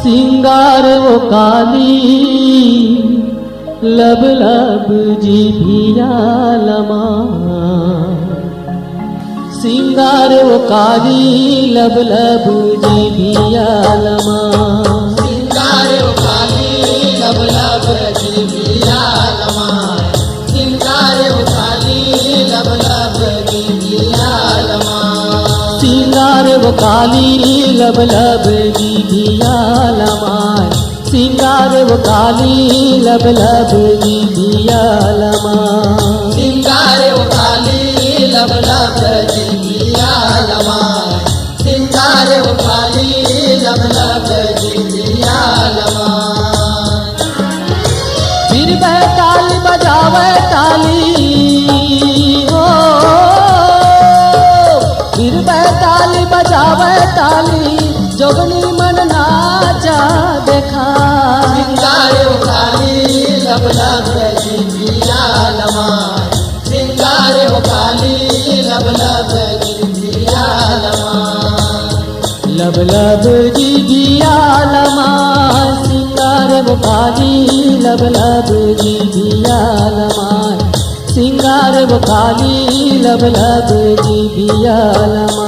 सिंगार वो काली लब लब जीभिया लमा। सिंगार वो काली लब लब जीभिया लमा। सिंगार वो काली लब लब जीभिया लमा। सिंगार वो काली लब लब जीभिया लमा। सिंगार वो काली लब लब जीभिया लमा। सिंगार वो काली लब लब जीभिया लमा। सिंगार वो काली लब लब जीभिया लमा। सिंगार वो काली लब लब जीभिया लमा। फिर वह ताली बजावे ताली हो। फिर वह ताली बजावे ताली जोगनी मन नाचा देखा। सिंगार वो काली लब लब जीभिया लमा। सिंगार वो काली लब लब जीभिया लमा। लब लब जीभिया लमा। सिंगार वो काली लब लब जीभिया लमा। सिंगार वो काली लब लब जीभिया लमा।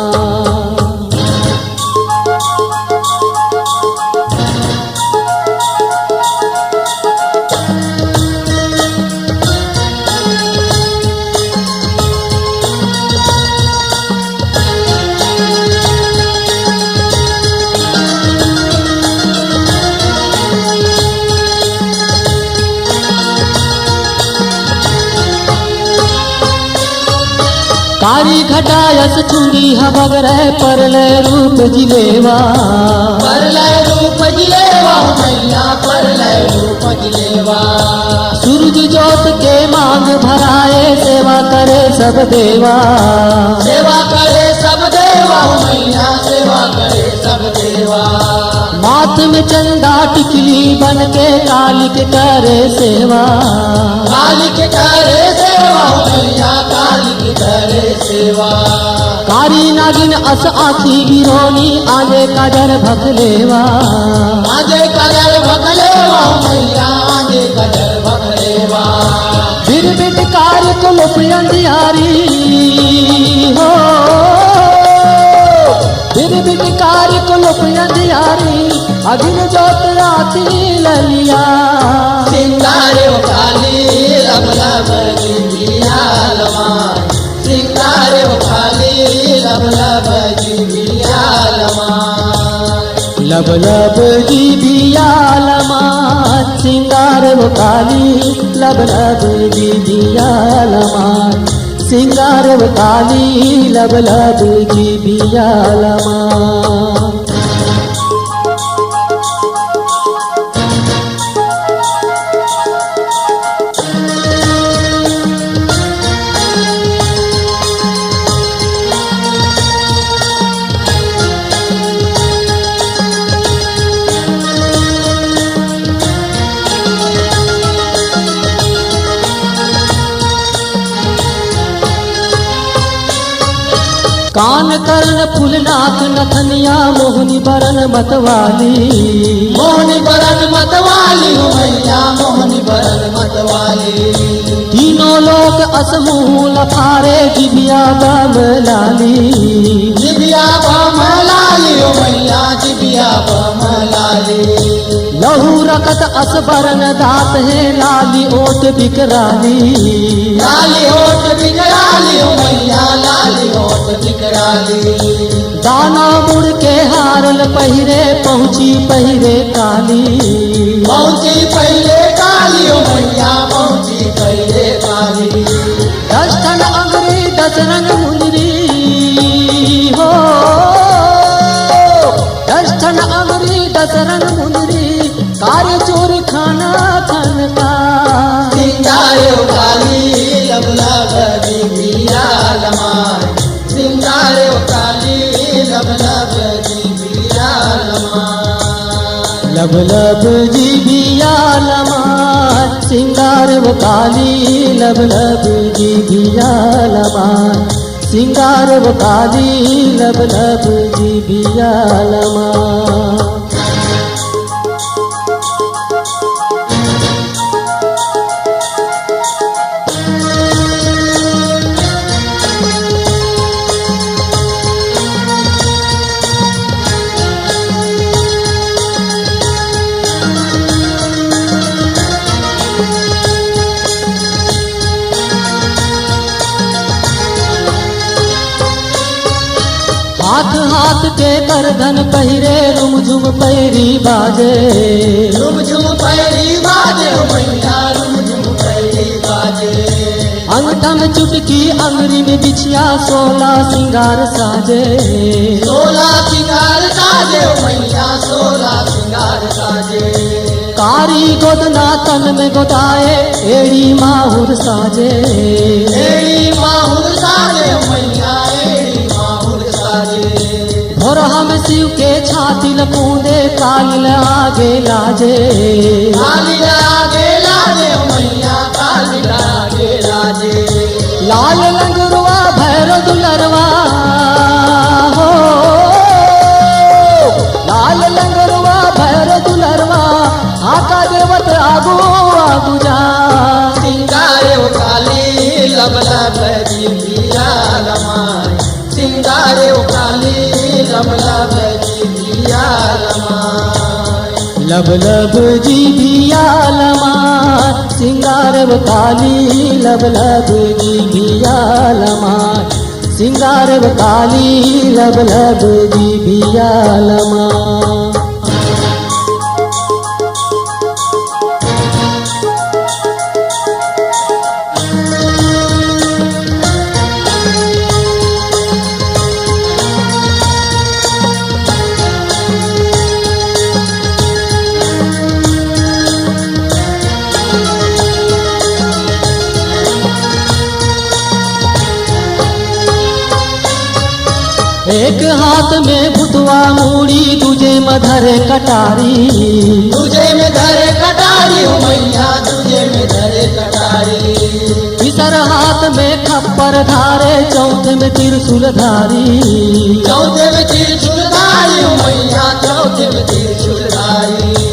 कारी घटायस चूड़ी हबगरे परलय रूप जिलेवा। परलय रूप जिलेवा मैया परलय रूप जिलेवा। सूरज जोत के मांग भराए सेवा करे सब देवा। सेवा करे सब देवा मैया सेवा करे सब देवा। माथ में चंदा टिकली बन के कालिक करे सेवा। कालिक करे सेवा मैया कालिक करे सेवा। कारी नागिन अस आखी बिरोनी आजे काजर भगलेवा। आजे कजर भगलेवा मैया आजे कजर भगलेवा। फिर बिटकार को मुपियंदियारी हो। फिर बिटकार को मुपियंदियारी अगिन जोत राती ललिया। सिंगार वो काली लब लब जीभिया लमा। सिंगार वो काली लब लब जीभिया लमा। लब लब जीभिया लमा। सिंगार वो काली लब लब जीभिया लमा। सिंगार वो काली लब लब जीभिया लमा। कान कर्ण फूलनाथ नथनिया मोहनी बरन मतवाली। मोहनी बरन मतवाली हो मैया मोहनी बरन मतवाली। तीनों लोक असमूह लफारे जिबिया बम लाली। जिबिया बम लाली हो मैया जिबिया बम लाली। लहू रकत असबरन दात है लाली ओट बिकराली। लाली होठ बिकराली हो मैया लाली होठ बिकराली। दाना मुड़ के हारल पहिरे पहुँची पहिरे काली। पहुँची पहले काली हो मैया पहुँची पहले काली। 10 ठन अंगरी 10 रंग मुंदरी हो। 10 ठन अंगरी 10 रंग मुंदरी कार्य चोर खाना खन का। सिंगार वो काली लब लब जीभिया लमा। सिंगार वो काली लब लब जीभिया लमा। लब लब जीभिया लमा। सिंगार वो काली लब लब जीभिया लमा। सिंगार वो काली लब लब जीभिया लमा। हाथ हाथ के करधन पहिरे रुमझुम पैरी बाजे झुम झुम पैरी बाजे हो मैया झुम झुम पैरी बाजे अंगठा में चुटकी अंगरी में बिछिया 16 सिंगार साजे 16 सिंगार साजे हो मैया 16 सिंगार साजे कारी गोदना तन में गोदाए एड़ी माहुर साजे एड़ी माहुर साजे हो मैया एड़ी माहुर साजे भोरहा में शिव के छाती लपूंदे कालिल आगे लाजे काली लागे लाजे हो मैया काली लागे लाजे लाल लंगरुआ भैरो दुलरवा हो लाल लंगरुआ भैरो दुलरवा आका देवत आगू आगू जा सिंगारे हो काली लब लब जिंदिया लमाय सिंगारे हो काली लब लब जिंदिया लमाय लब लब जी भिया लमाय सिंगार काली लब लब जी भिया लमाय सिंगार काली लब लब जी भिया लमाय एक हाथ में भुतवा मूड़ी दूजे मधर कटारी तुझे में धरे कटारी हो मैया तुझे में धरे कटारी तीसर हाथ में खप्पर धारे चौथे में त्रिशूल धारी चौथे में त्रिशूल धारी हो मैया चौथे में त्रिशूल धारी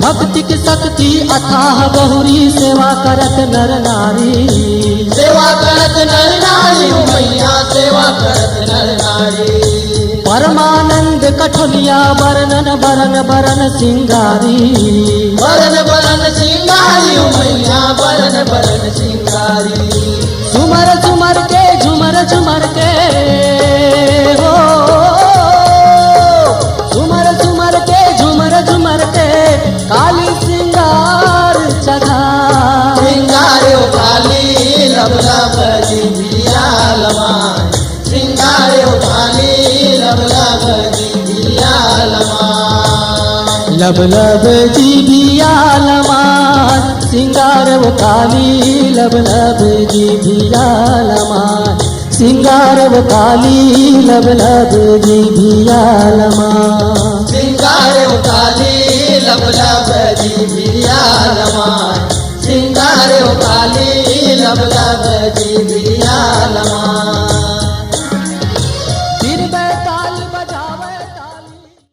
भक्ति की शक्ति अथाह बहुरी सेवा करत नर नारी सेवा करत नर नारी हो मैया सेवा करत नर नारी परमानंद कठोलिया बरनन बरन बरन सिंगारी बरन बरन सिंगारी हो मैया बरन बरन सिंगारी झुमर झुमर के झुमर झुमर के हो झुमर झुमर के झुमर झुमर के काली सिंगार चढ़ा सिंगारे हो काली लब लब जिंदिया लमाय सिंगारे हो काली लब लब जिंदिया लमाय लब लब जी भिया लमाय सिंगार वो काली लब लब जी भिया लमाय सिंगार वो काली लब लब जी भिया लमाय सिंगारे हो काली लब लब जिंदिया लमाय सिंगारे हो काली लब लब जिंदिया लमाय